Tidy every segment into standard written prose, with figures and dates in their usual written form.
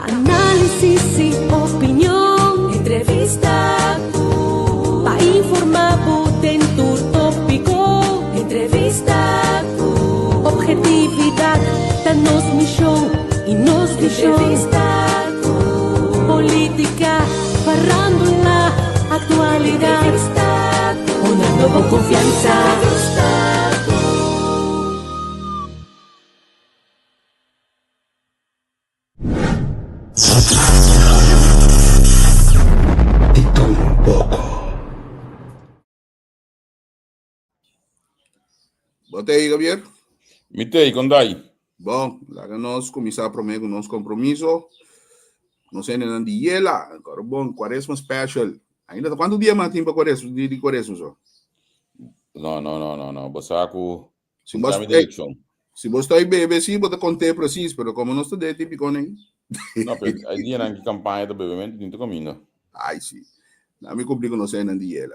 Análisis y opinión, entrevista para informar dentro tópico, entrevista objetividad, danos misión y nos visión, entrevista política, farándula, actualidad, entrevista una nueva confianza. Bota aí, Gabriel. Mitei, condai. Bom, lá que nós começar primeiro nosso compromisso. Nós ainda não diela, agora bom, quaresma special. Ainda quanto dia mais tem para quaresma, de quaresma só? Não. Bosaco. Se você está aí bebê, sim, bota conter preciso, mas como nós estamos típico, nem. Não, mas aí dia na campanha do bebimento não estou caminhando. Ai, sim. Não me complico, nós ainda diela.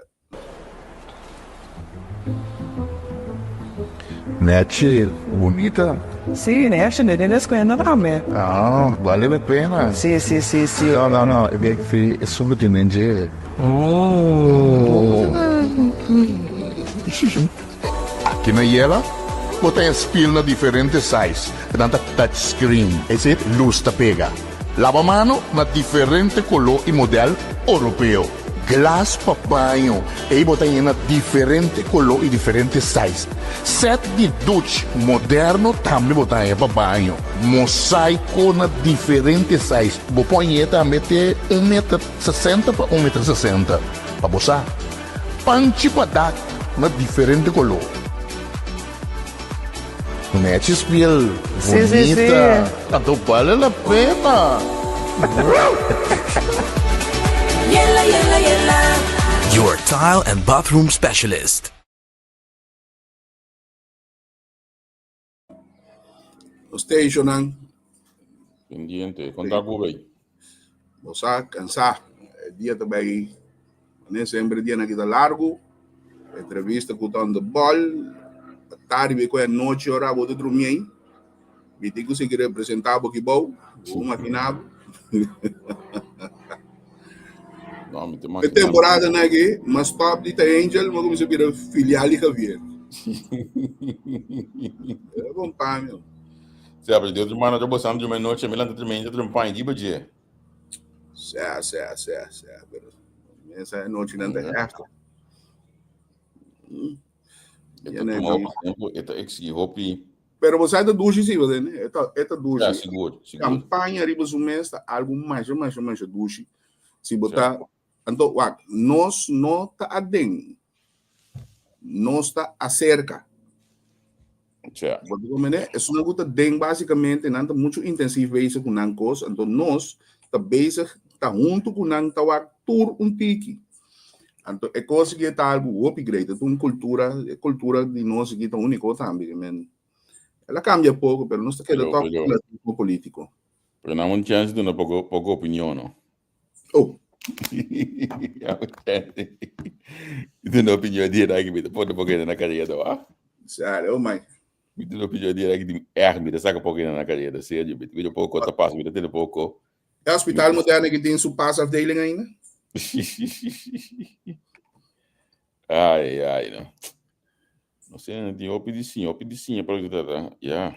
Nete, bonita. Sì, ne esce nelle scuole enorme. Ah, vale a pena. Sì. No, è solo di mangiare. Aqui na Iela, você tem spil na diferentes size. Tanto touchscreen, esse luz ta pega. Lavamano na diferente color e modelo europeu. Glass para banho, e botar na diferente color e diferente size. Set de duche moderno também botar para banho. Mosaico na diferente size. Vou pôr também ter 1,60 m para 1,60 m. Para botar. Panchi para dar na diferente color. Mete spiel, bonita. Tanto vale a pena. Yella. Your tile and bathroom specialist. Station, Pendiente, contar com o bem. Você cansar, dia também, nem sempre dia aqui da largo, entrevista com o dono do bol, tarde com a noite, hora, vou dormir, me tem que conseguir representar o que bom, vou maquinar. A temporada né aqui, mas top de Angel, mas como se vira filial de Javier. É bom pá, meu. Se abre de outro mano, eu boçando de uma noite, me lembro de um pai de badia. Certo. Essa é a noite não tem resto. Eta exi hopi. Pero você ainda duche sim, né? Eta duche. É, seguro. Campanha riba do mês, algo mais duche. Se botar então, nós não está adentro, nós está acerca. Isso não está dentro, basicamente, não está muito intensivo isso com não coisa. Então, nós está basic, está junto com não está tour tiki. Então, é coisa que está algo upgrade, então cultura de nós que está único também. Ela cambia pouco, mas não está querendo tocar político. Pero não há uma chance de uma pouca opinião, não? Oh. Itu no opinião dia aqui, me pode pouquinho na carreira, ó. Sério, mãe. Itu no opinião dia aqui de me saca pouquinho na carreira, sério, me pouco tá passo, me tem pouco. É hospital moderno que tem su passo afdeling ainda? Ai, não. Não sei, não tem opinião para o que tá, já.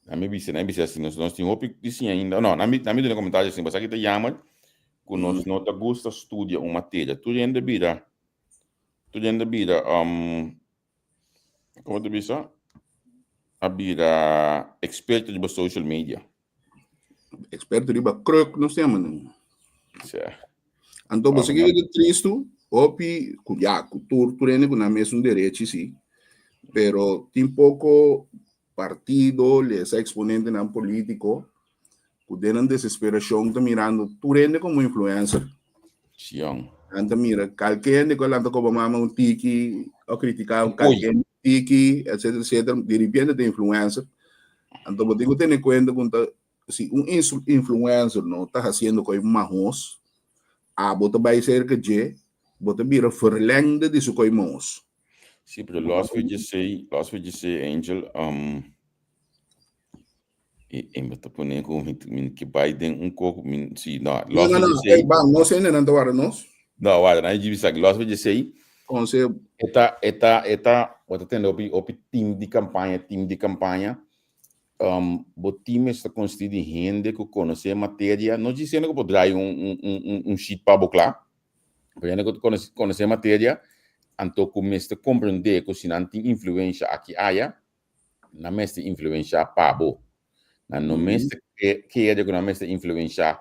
Na minha visão assim, nós tem opinião ainda. Não, na minha comentário assim, você aqui tá chama que nós não te gosta estudia uma matéria, tu ainda vira, como tu diz, a vira expert de social media. Expert de croc, não sei, mano. Certo. Então, você que é triste, opi, tu ainda com a mesma direita, sim. Pero tem pouco partido, esse exponente não político, que tem desesperação, está mirando tu ainda como influencer. Sim. Anta mira, qualquer de quando como mama um tiki, ou criticar qualquer tiki, etc, de repente tem influencer. Então, eu tenho que ter em conta que se influencer não está fazendo coisa marrons, bota vai ser que bota vira verlengde de sua coisa mãos. Sim, pero last week you say, Angel, E me tá pondo com que Biden coco, sim, não. Não, bang, não sei nem agora nós. Não, olha, na divisa, loss vai dizer Conselho. Bota tendo o time de campanha, o time está constituído de gente que conhece a matéria, não dizendo que pode dar um sheet para boclar, porque que conhece a matéria, então começa a compreender que se não tem influência aqui há, não mestre influência para bo, não mestre que não mestre influência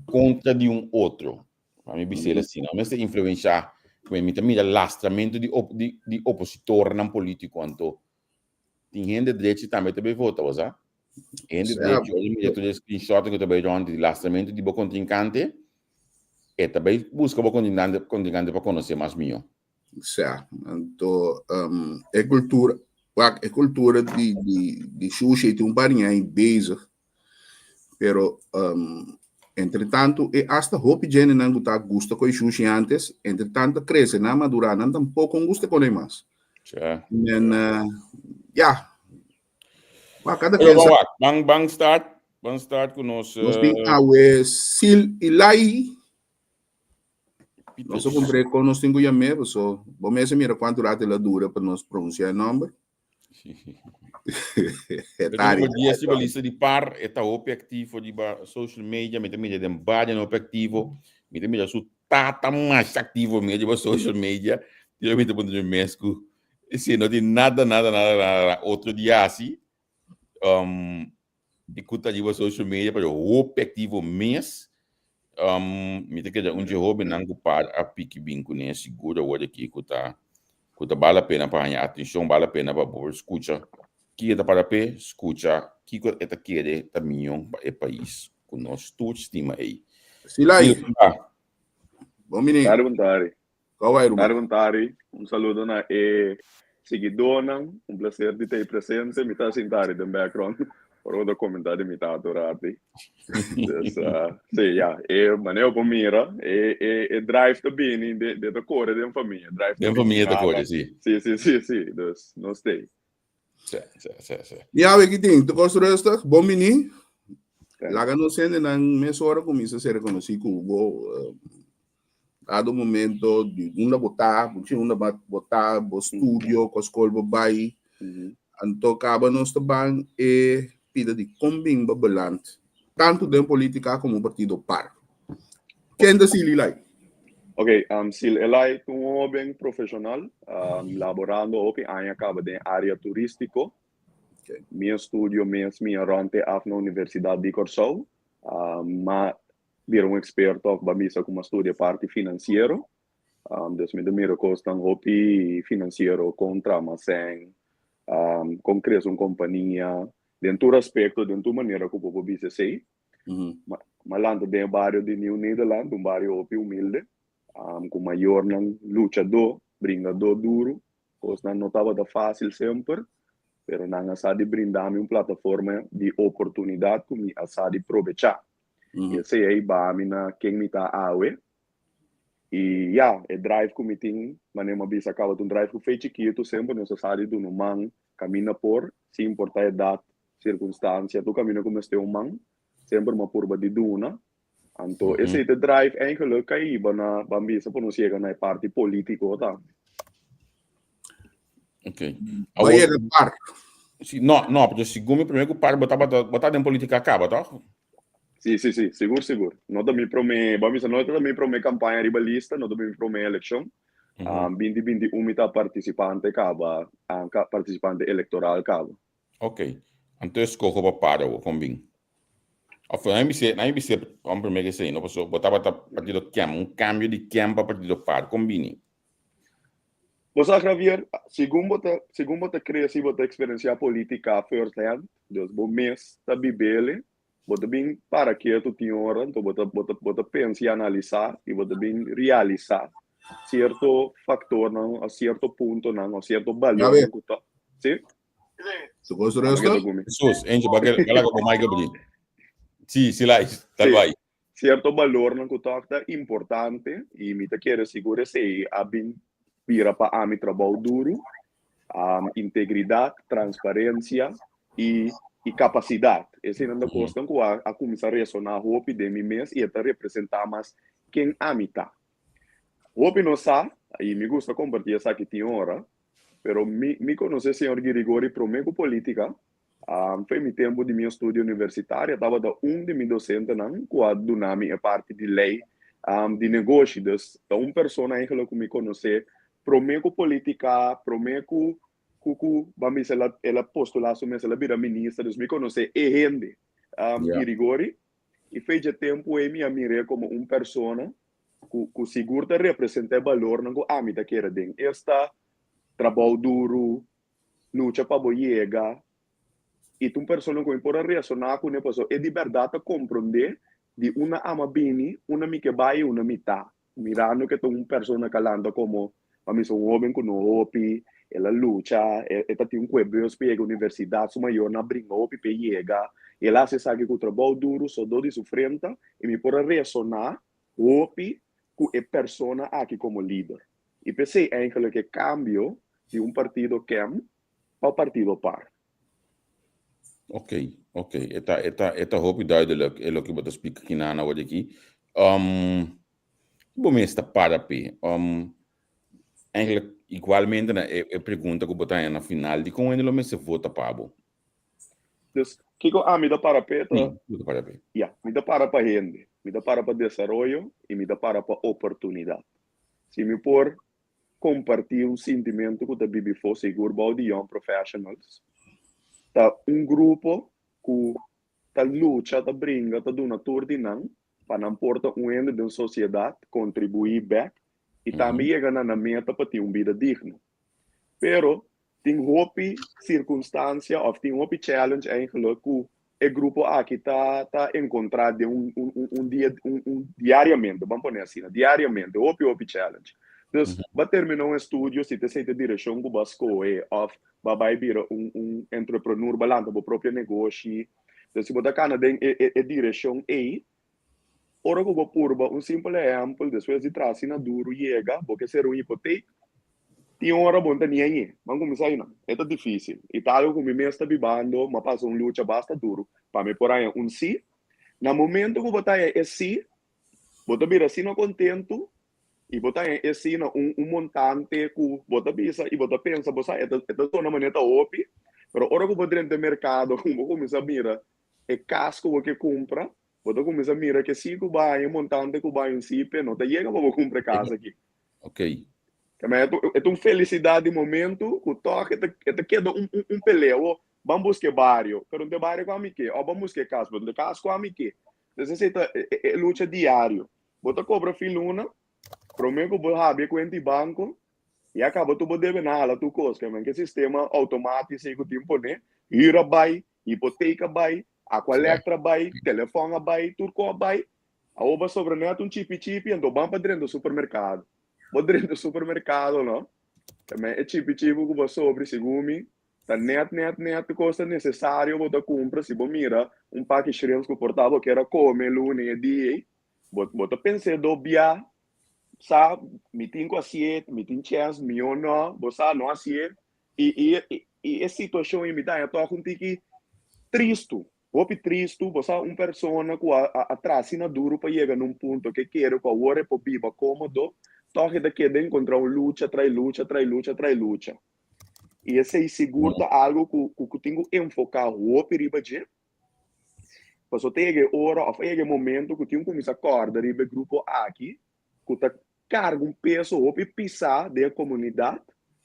contra de outro, para mim dizer assim, não mestre influência come também o lastramento de opositor não político quanto tem gente de direita também vota, você? Gente de direita, hoje em screenshot que também já de lastramento de bom contrincante e também busca bom contrincante para conhecer mais melhor. Certo. Então, é cultura de sushi tem barinha em base, pero entretanto, hasta hope gente não gusta com sushi antes, entretanto cresce na madura, não tampouco gusta com mais. Cada Bang start com nós. Nós temos Sil e Lai. Nós comprei com nós temos Yamé, so vamos mira quanto rato ela dura para nós pronunciar o nome. O dia se lista de par é op ativo de social media, me também de embate no ativo, me também já sou tata mais ativo mesmo de social media, eu me também do México. Se não tem nada outro dia assim, escuta de social media para o op ativo mês, me tem que dar dia hobby não ocupar a pique bem com nem segura o aqui que vale a pena para ganhar atenção, vale a pena para por escutar. Que é para pé, escuta, que é que quer também é país, com nós todos estima aí. Silai. Bom menino. Perguntare. Saludo na seguidora, prazer de ter presente, me está sentado no background, por outro comentário me está adorado. Sim, maneiro para mira, drive também de cor da família, drive da família da cor, sim. Sim, dus não sei. Sim. E aí que tem, tu construíste, bom menino, lá não sendo na mesma hora começa a ser reconhecido como dado momento de uma botar o estúdio, com a escola vai, então acaba nós também pida de combin babalante, tanto da política como partido par. Quem é Sil lá? Ok, Sil Elai é um homem profissional, laborando aqui acaba de área turístico. Meu estúdio, minha rante na Universidade de Corsou, mas vir experto para mim como estudia parte financeiro. Então, me miro costan hopi financeiro contra almacén, com criar uma companhia, dentro do aspecto, dentro da maneira como o business sei. Mas lá também bairro de New Netherlands, bairro hopi humilde. Com maior luchador, bringador duro, coisa não estava fácil sempre, mas não sabe brindar-me uma plataforma de oportunidade que me sabe aproveitar. E esse aí na quem me está awe. E é drive que me tem, mas não bisa acaba de drive que fez chiquito sempre necessário do man camina por, se importa a idade, circunstância, tu camina como este man, sempre uma curva de duna. Então, esse drive eigenlijk aí na bambisa por não chegar na parte política, tá? Ok. Vai é par. Não, porque segundo primeiro que o par botar em política acaba, tá? Sim, seguro. Não também promete, bambisa não também promete campanha ribalista, não também promete eleição. 2021 tá participante acaba, participante eleitoral acaba. Ok. Então escolho para par o combin. Na MBC, vamos primeiro que não posso botar partido Cam, cambio de Cam para partido par, combine. Você, Javier, segundo você cria se você experiência política first hand, dus bom mês da bibele, você bem para que tu tinha hora, então você pensa e analisar e você bem realizar certo fator não, a certo ponto não, a certo valor não, tá? Sim? Tu gostou disso? Jesus, Angel, vai lá com o Michael. Sim, lá, tá vai. Certo valor não que é importante e me te quero segurar se a bem vira para a mi trabalho duro, integridade, transparência e e capacidade. Esse não é questão que a começar a resonar hope de mim mesmo e até representar mais quem amita. Hope não sabe, e me gusta compartilhar essa que tinha hora, pero me conhece o senhor Grigori prometo política. Foi meu tempo de meu estudo universitário, estava da de meus docentes, quando na minha parte de lei de negócios, então uma pessoa que me conhece, prometo política, prometo vamos ela postular sobre ela vira ministra, me conhece e rende Grigori, e fez de tempo eu me mirei como uma pessoa que seguro representa valor no âmbito que era dentro. Esta trabalho duro, luta para chegar, e tu pessoa que pode reacionar com a pessoa é de verdade compreender de uma ama bem, uma me que vai e uma me tá. Mirando que tu uma pessoa calando como vamos um homem com o hopi, ela luta, ela tem quebro para a universidade, sua maior na brinca hopi para chegar, ela se sabe que o trabalho duro, só dor de sofrência, e me pode reacionar hopi com a pessoa aqui como líder. E pensei eigenlijk que cambio de um partido quem para o partido par. Oké. Eta hoop duidelijk. É o que você explica aqui na hora aqui. Bom, esta para p. Eigenlijk igualmente é pergunta que botar na final de como ele se vota para. Dus kiko me dá para p. Me para p. Ja, me dá para gente, me dá para desenvolvimento e me dá para oportunidade. Se me por compartilhar um sentimento que também me for seguro about the young professionals. Tá grupo que tá luta, tá brinca, tá dando tour de não, para não portar ende da sociedade, contribuir back, e também chega na meta para ter vida digna. Pero, tem hope circunstância, ou tem hope challenge, eigenlijk, que o grupo aqui tá encontrado diariamente, vamos pôr assim, diariamente, hope challenge. Então, vai terminar um estudo, se você tem direção que você escolhe, ou vai vir entrepreneur balando o próprio negócio. Então, se você está na direção aí, ora que você purba simples exemplo, depois de trás, na duro, chega, porque ser hipoteca, tem hora bom tá aí. Vamos começar aí, não. É difícil. E tal como me está vivendo, mas passa luta basta duro. Para me pôr aí sim. No momento que você está aí sim, você vira assim no contento, e botar esse montante que bota bisa e bota pensa você é só na maneira opi, pero hora que você entra no mercado como começa a mirar é casco que compra, você começa a mirar que se que vai montante que vai si não tá chega para comprar casa aqui. Ok. É uma felicidade de momento que toca queda peleo, vamos buscar barrio, pero de barrio com a que, ou vamos buscar casa, de casa com a que. Necessita luta diário. Você cobra filuna prometo que você abre conta em banco e acaba tu poder nada tu coisa, que sistema automático sem que tempo né, ira vai, hipoteca vai, a coleta vai, telefone vai, turco vai, a oba sobre neto chip, então vamos para dentro do supermercado. Vou dentro do supermercado, não? Também é chip que você sobre segundo tá net coisa necessário você compra se você mira pack de shrimps que portava que era comer lunes dia, você pensa do bia sabe, me tem com a ciência, me tem chance, me ou não, você não assim, e a situação me dá, eu estou com que triste, você é uma pessoa que atrás na duro para chegar num ponto que quer com a hora para viver cômodo, toque daqui de encontrar luta, trai luta, e esse seguro algo que tenho que enfocar o perigo de, você tem hora, ou tem momento que tenho que começar a acordar riba grupo aqui, que tá carga peso ou pisar da comunidade,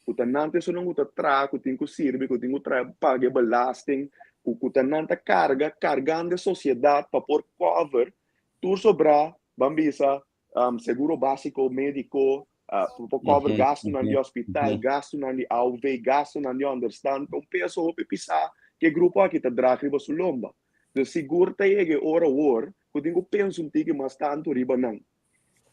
que tá não só não tá trago, que tem que servir, que tem que pagar belasting, que tá não tá carregando a sociedade para por cover, tudo sobrar, bambisa, seguro básico médico, para cover gasto no hospital, gasto no AUV, gasto no understand, um peso ou pisar, que grupo aqui tá trago riba sulomba. De seguro tá aí hora, que tem que pensar tique mais tanto riba não.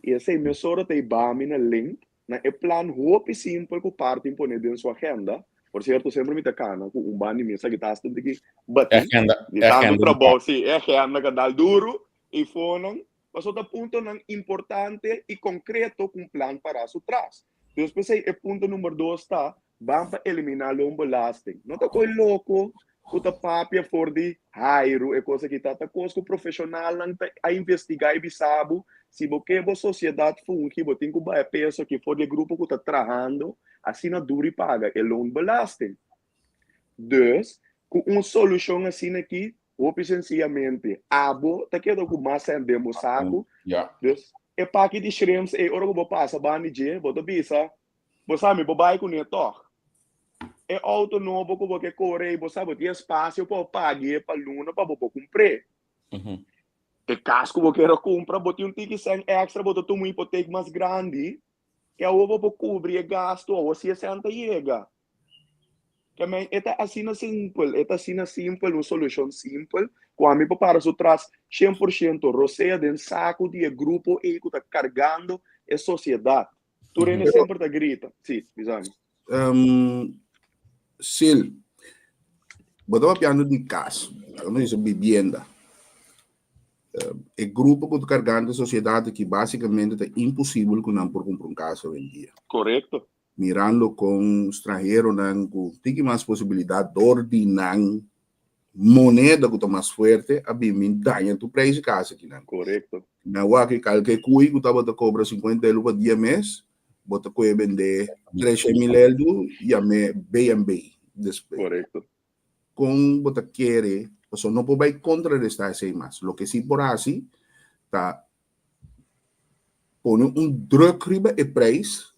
E essa emissora tem bami na link, na plano hope simples que parte impõe dentro sua agenda. Por certo, sempre me tacana com bani mesa que tá estando aqui bater. Tanto trabalho, sim, agenda que dá duro e foram, mas outro ponto não importante e concreto com plano para su trás. Então, pensei, o ponto número 2 está, vamos eliminar o belasting. Não tá coisa louco, Kuta papia for di hairo e coisa que tá conosco profissional lang a investigar e bisabo se você é sociedade funki, você tem que dar peso que for de grupo que está trabalhando, assim na dura e paga, é loan belasting. Dus, com uma solução assim aqui, sencillamente, abo, tá querendo com massa em demo saco, dus, é para que de shrimps, é hora que você passa, bani je, você bisa, você sabe, você vai com neto. É autônomo que você corre, você sabe, tem espaço para pagar para luna para você comprar. E caso que você queira comprar, você tem um ticket sem extra, você tem uma hipoteca mais grande, que é o você cobrir gasto, ou se senta chega. Também é assim simples, uma solução simples, quando me prepara o traz 100% roceia de saco de grupo e que está carregando a sociedade. Tu sempre está grita. Sim, bisogna. Sil, botava piano de casa, não é vivienda. É grupo que está carregando a sociedade que basicamente é impossível que não por comprar casa hoje em dia. Correto. Mirando com estrangeiro, não tem mais possibilidade de ordenar moneda que está mais forte, a bem ganha tu preço de casa aqui. Correto. Na hora que qualquer cuí que estava cobra 50 euros por dia mês, bota que vender 3 mil euros e a me B&B. Correto. Com bota querer, então não pode contrarrestar assim mais. O que sim por assim, tá põe druk riba e preço,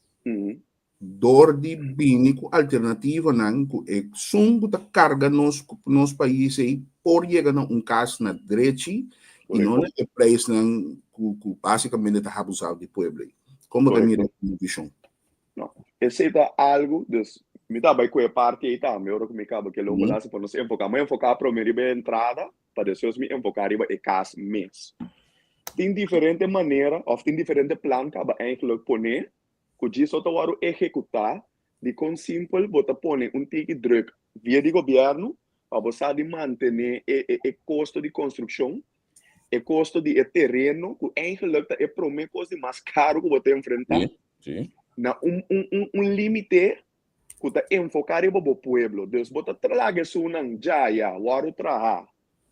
dor de bínico alternativa não, que sum bota carga nos países por chegar a caso na direita e não é preço não que basicamente está abusado de povo. Como está mirando a visão? Não, esse é algo dos me dá vai com a parte aí tá, meu que me acaba que logo lá se para nos enfocar para a entrada, para depois me enfocar riba e cas mês. Tem diferente maneira, ou tem diferente plano que eigenlijk poner, que diz só o executar, de com simples bota poner ticket druk via de governo, para você de manter o custo de construção, o custo de terreno, que eigenlijk é prometer coisa mais caro que você enfrentar. Sim. Na limite que está enfocado em o pueblo. Deus bota traga sunang jaya, waru traha.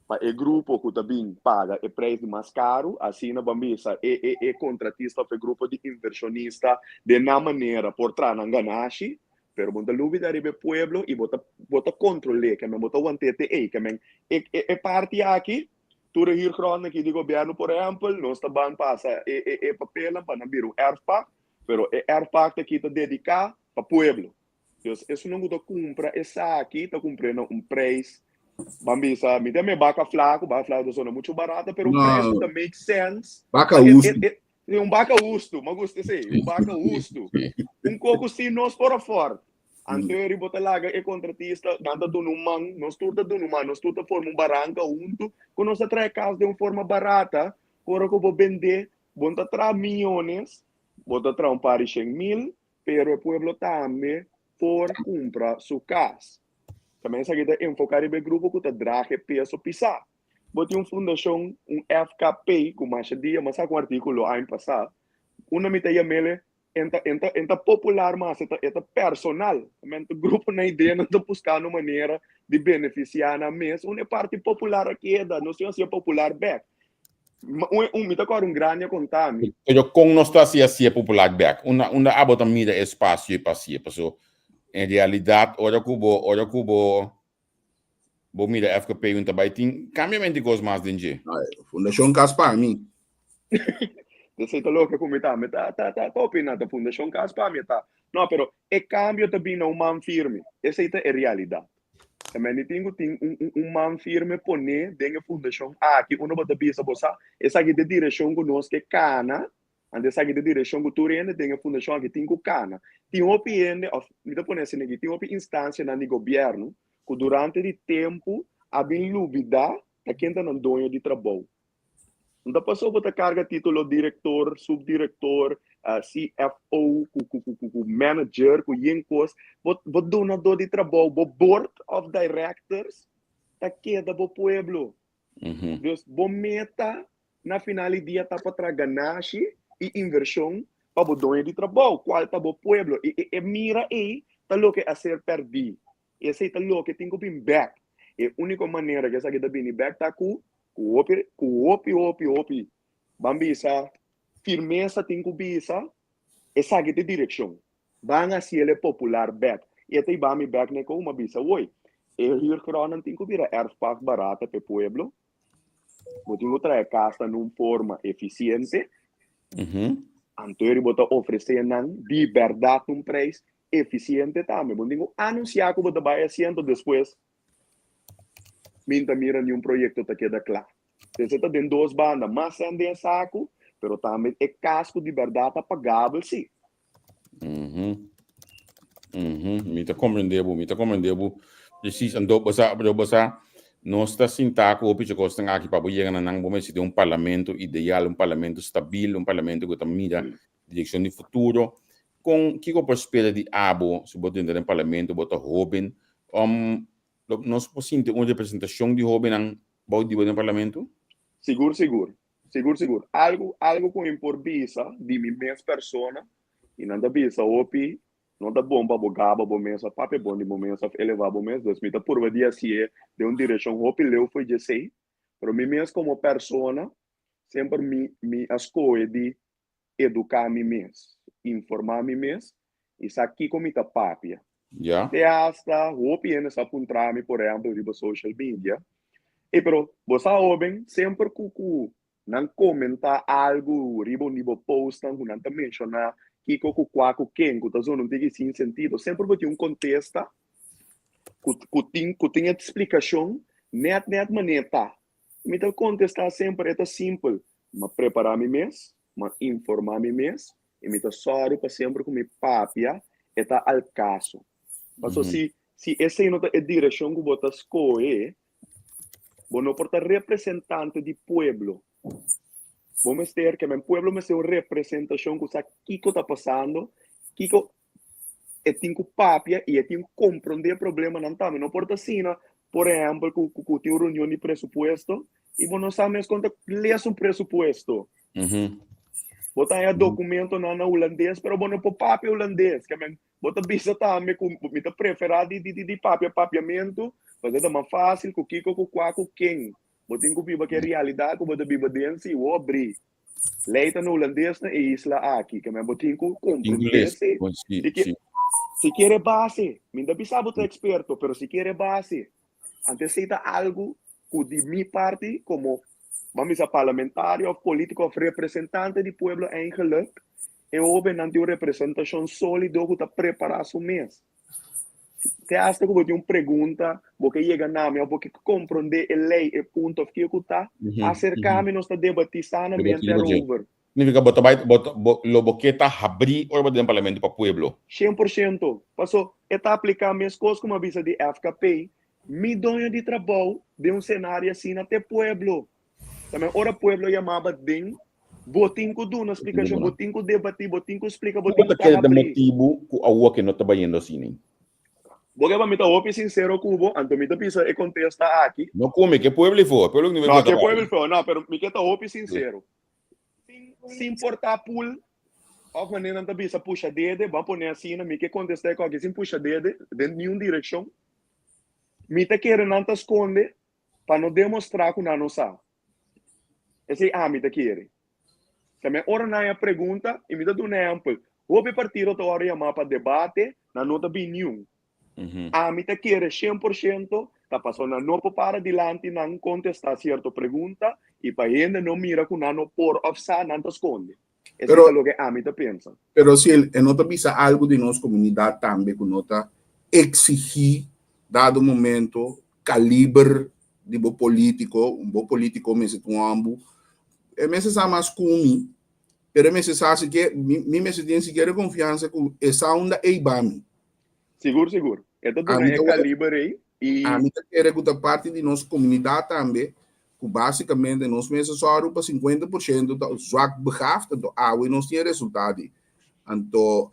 Para o grupo que está bem paga o preço mais caro, assim na bambisa, contratista para o grupo de inversionista de na maneira por trás não ganache, pero bota lúvida de pueblo e bota controle, que me bota o antete que me parte aqui, tudo hier grond aqui de governo, por exemplo, nós está ban passa papel para não vir erfpacht, pero erfpacht aqui está dedicado para o pueblo. Então, isso não está compra, essa aqui está comprando preço. Bambisa, me dá vaca flaco é muito barata, pero o preço também make sense. Vaca usto. Vaca usto, mas gosto de vaca usto. Coco sim, nós por fora. Anterior, bota lá, contratista, nada do numang, nós tudo forma barranca, quando nós traz casa de uma forma barata, agora que eu vou vender, vou trazer milhões, vou trazer par de 100 mil, pero o pueblo também por comprar sua casa. Também se kita enfocar em grupo que está drague peso pisar. Bote fundação, FKP, como mais dia, mas com artículo ano passado, uma mitad mele enta popular mas enta personal. Também o grupo na ideia não está buscando maneira de beneficiar na mesa. Uma parte popular aqui não sei se é popular back. Me tá com grande contame. Eu com nós está assim popular back. Uma abota mida espaço e passia, passou. Em realidade, olha cubo, bom mira FKP um também tem cambiamento de mais dinheiro. Fundação Caspar mim. Você tá louco como tá opinando da Fundação Caspar tá. Não, pero é cambio também não man firme. Essa é a realidade. Também tem man firme poner dentro da Fundação aqui uno bota bisa bossa, essa aqui de direção conosco que cana. Ande sai de direção que tu rende tem a fundação que tem cana. Tem opinião, me dá por assim aqui, tem uma instância no governo que durante o tempo há bem dúvida a quem está no dono de trabalho. Então passou para carga título diretor, subdiretor, CFO, manager, com yencos, o donador de trabalho, o board of directors, tá queda do pueblo. Deus, bom meta na finalidade tá para tragar ganache e inversão para o dono de trabalho, qual está o pueblo, e mira aí, está louco a ser perdido, esse está louco, tem que vir back, É a única maneira que essa que também back tá com opi. Bambisa, firmeza tem que bisa, essa que de direção. Van a ser ele popular back. E até bami back ne com uma bisa, oi. Eu hier cronan tem que vira erfpak barata para pueblo. Vou ter que trazer casta numa forma eficiente. Anterior bota oferecer liberdade num preço eficiente também. Vou ter que anunciar que bota vai haciendo depois. Minta mira nenhum projeto tá queda claro. Você tá dentro duas bandas, mas é saco, pero também é casco de verdade pagável, sim. Me tá compreendendo. Preciso andou bosa nós está sintaco o picho costa aqui para chegar na nang momento de parlamento ideal, parlamento stabil, parlamento que tamira direção de futuro com que prospera de abo se botar dentro do parlamento bota jovem nós possible uma representação de jovem ang bauti no parlamento. Seguro. Algo com importância de mim mesma persona e não da bisa opi não da bomba bogaba bom mesmo pape bom de momento elevar bom mesmo das mita por dia se é de uma direção opi leu foi de sei para mim mesmo como persona sempre me escolhe de educar mim mesmo informar mim mesmo e aqui como ita papia te hasta opi nessa puntrami por exemplo de social media e pero você ouvem sempre cucu não comentar algo ribo nibo post não mencionar que com quaco quem que não tem sem sentido sempre vai ter contexto que tem explicação net maneira me tá contestar sempre é simples mas preparar mim mesmo mas informar mim mesmo e me tá só para sempre com me papia é tá al caso mas se essa não é a direção que você escolhe não porta representante de pueblo. Vamos ter que o pueblo me seja uma representação que sabe o que está passando, que tem que papia e tem que compreender o problema não também. Não porta assim, por exemplo, que tem uma reunião de presupuesto e você não sabe quanto lê um presupuesto. Você tem documento na holandês, mas você não pode papia holandês. Você bisa também com a preferida de papiamento, mas é mais fácil que o Kiko, com quem. Você tem que viver a realidade, que você vive dentro e abrir. Leita no holandês na isla aqui, que você tem que compreender. Se quer base, ainda bisa você é experto, mas se quer base, anteceda algo que de minha parte, como vamos a parlamentário, político, representante do povo eigenlijk, e houve uma representação sólida que está preparada o mês. Te acha que você tem uma pergunta, você chega na minha, você compreende a lei, o ponto que está, acercar-me, nós estamos debatendo sanamente over. Significa lo boqueta abrir o dentro do parlamento para o povo. 100%. Passou, está aplicando as mesmas coisas como a visa de FKP, me dono de trabalho de cenário assim até povo. Também, ora povo chamava de botinho que dá uma explicação, botinho que debater, botinho que explica, botinho que abrir. Qual é o motivo que a que não está indo assim? Porque para mim tá sincero cubo, anto me tá pisa e contesta aqui. Não come que pueblo foi, pueblo não não, que pueblo foi, não, pero me que tá sincero. Se importar pool, ou quando não tá pisa puxa dedo, vai pôr assim, me que contesta com aqui, sem puxa dedo, dentro de nenhuma direção. Me tá querendo não tá esconde para não demonstrar que não sabe. Esse me tá querendo. Também ora na pergunta e me dá um exemplo. Houve partido outra hora para debate, não tá bem nenhum. A mim te quer 100%, está passando não para adelante, não contestar certa pergunta e para ainda não mira com não por offside, não te esconde. Isso é o que a mim te pensa. Pero se ele não pisa algo de nossa comunidade também, que nota exigir, dado momento, calibre de bom político me se com ambo, é necessário mais comigo, pero é necessário que me se tem sequer confiança com essa onda e bami. Seguro. Então, é calibre aí. E a mim quer que a parte de nossa comunidade também, que basicamente nós mesmos só para 50% do zwak begaafd do água e nós temos resultado. Então,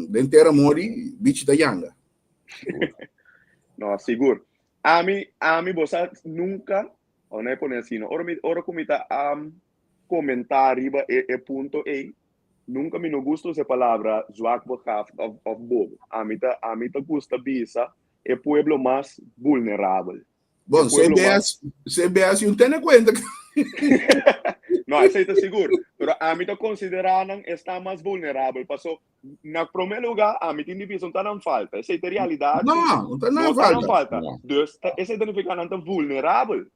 dentro da mori, bicho da yanga. Não, seguro. A mim você nunca, ou não é por assim, ora como está comentar arriba é ponto aí. Nunca me não gosto essa palavra zwak begaafd of bobo. A mim tá gosta bisa é pueblo mais vulnerável. Bom, CBS não tem conta. Não, isso está seguro. Mas a mim está considerando está mais vulnerável. Passou, na primeiro lugar, a mim tem divisão, está não falta. Essa é a realidade. Não está falta. Essa significa que não vulnerável.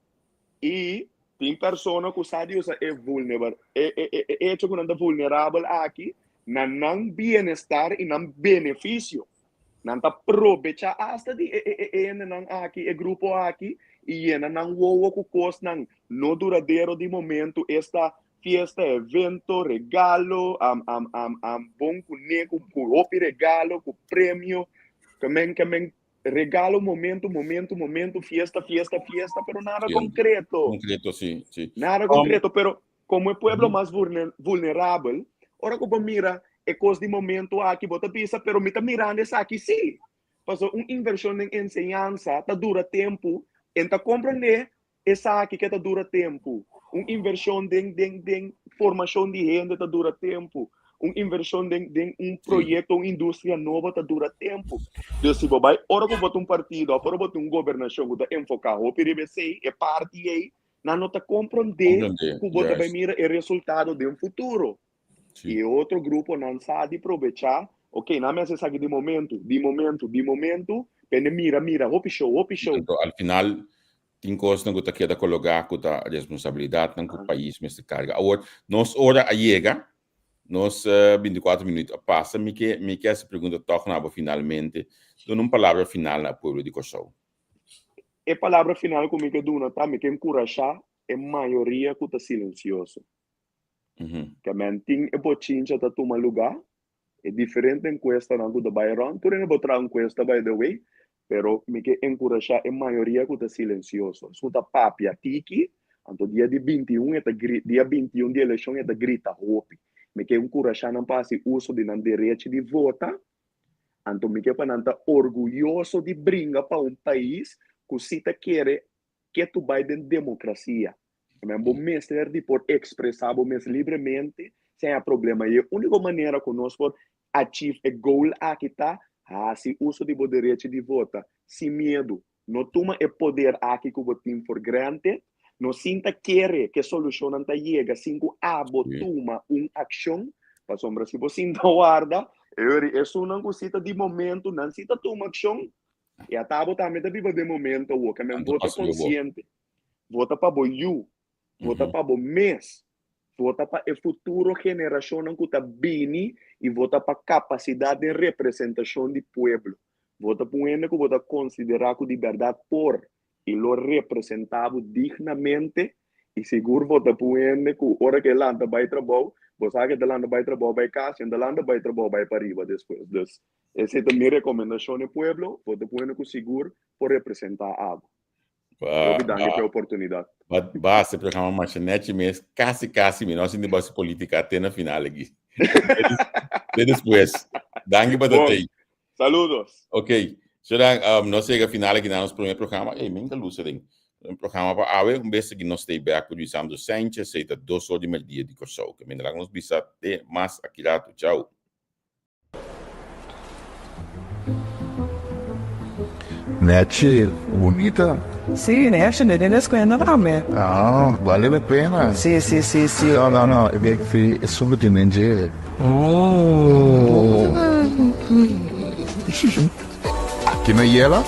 E tem pessoas que sabem que é vulnerável. É que não está vulnerável aqui, não bem-estar e não benefício. Não está aproveitar hasta de aqui, o grupo aqui, e não voa com coisa não duradouro de momento, esta fiesta, evento, regalo, bom com opi regalo, com prêmio, também regalo, momento, fiesta, pero nada concreto. Concreto, sim. Nada concreto, pero como é pueblo mais vulnerável, ora que mira, é coisa de momento aqui, bota pisa, pero me está mirando essa aqui, sim. Passou uma inversão em ensinança, tá dura tempo, então compreender essa aqui que tá dura tempo. Uma inversão em formação de renda, tá dura tempo. Uma inversão em projeto, uma indústria nova, tá dura tempo. Então, se vai, ora que bota partido, ora bota governação, que tá enfocado, o PRBC, é parte aí, não tá compreender que bota vai mirar o resultado de futuro. Sim. E outro grupo não sabe aproveitar, ok, não é necessário de momento, pende mira, hopi show. Então, al final, tem coisas que você quer colocar com a responsabilidade que o país me carga. Agora, nós hora chega, nós 24 minutos passa, me quer essa pergunta toca finalmente, dando uma palavra final ao povo de Kosovo. A palavra final que me quer dar, me quer encorajar, a maioria que está silencioso. Que manting e bochincha tá toma lugar é diferente encuesta na do Bayron tu não botar encuesta by the way pero me que encorajar a maioria que tá silencioso escuta papia tiki anto dia de 21 dia 21 de eleição é da grita hope me que encorajar não passe uso de não direito de votar anto me que para não tá orgulhoso de brincar para um país que se tá querer que tu vai de democracia. Bom mestre de por expressar bom livremente sem problema. E a única maneira que nós podemos achieve o goal aqui tá, se uso de direito de votar, sem medo, não toma o poder aqui que o tem por granted, não sinta querer que a solução não tá chega, sem que toma uma ação, para sombra se você sinta guarda, isso não cita de momento, não cita toma ação, e a tábua também tá viva de momento, o que me vota consciente, vota para boiú. Vota para o mês, vota para a futura geração que está bem e vota para a capacidade de representação do povo. Vota para um que vota considerar que de verdade por e lo representado dignamente e seguro vota para um que hora que landa vai trabalhar, você sabe que landa vai trabalhar vai casa, e landa vai trabalhar vai para riba depois. Então, essa é a minha recomendação ao povo, vota para um que seguro por representar algo. Obrigado pela oportunidade. Basta programa Machinete mesmo, quase, nós ainda vamos política até na final aqui. Depois, danke para você. Saludos. Ok, então nós chegamos ao final aqui no nosso primeiro programa. Ei, minha luz, um programa para a um beijo que nós estamos back com o Sandro Sánchez, seita 2 horas de dia de Kosovo. Que me dá nos bisa até mais aqui lá, tchau. Nete, bonita. Sì, ne esce nelle scuole rame. Ah, vale la pena. Sì. No, è solo di mangiare. Aqui na Yela,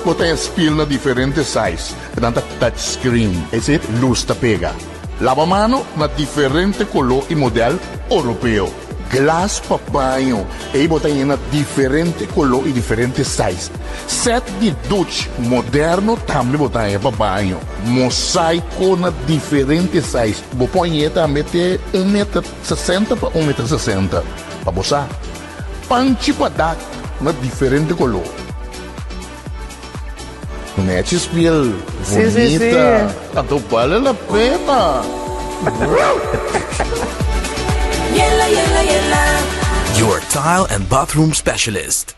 você tem spil na diferente size, tanta touchscreen, esse luz ta pega. Lavamano na diferente color e modelo europeu. Glass para banho, e botar na diferente color e diferente size. Set de douche moderno também botar para banho. Mosaico na diferente size. Vou pôr também ter 1,60 m para 1,60 m. Para você, panchi para dar na diferente color. Mete spiel, bonita, então vale a pena. Your tile and bathroom specialist.